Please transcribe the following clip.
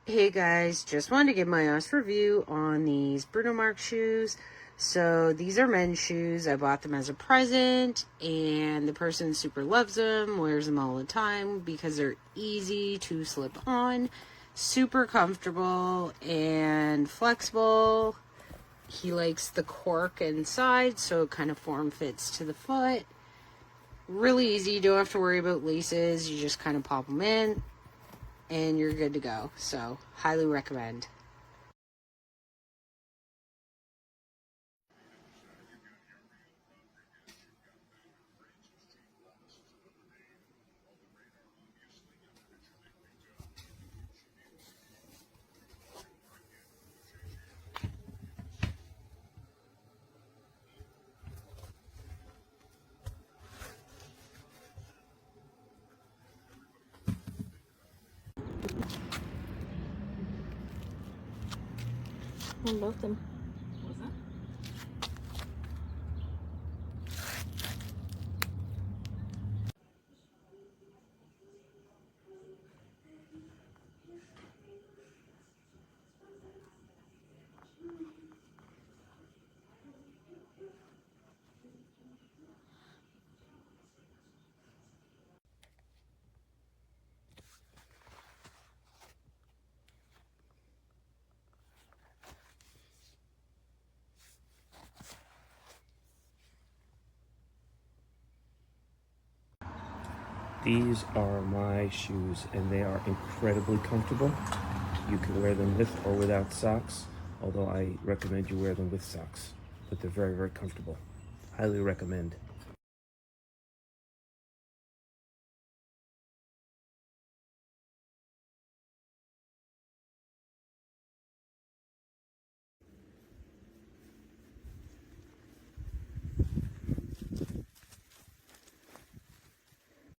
Hey guys, just wanted to give my honest review on these Bruno Marc shoes. So these are men's shoes. I bought them as a present and the person super loves them, wears them all the time because they're easy to slip on, super comfortable and flexible. He likes the cork inside, so it kind of form fits to the foot. Really easy, you don't have to worry about laces, you just kind of pop them in and you're good to go. So, highly recommend. On both them. What's that? These are my shoes and they are incredibly comfortable. You can wear them with or without socks, although I recommend you wear them with socks, but they're very, very comfortable. Highly recommend.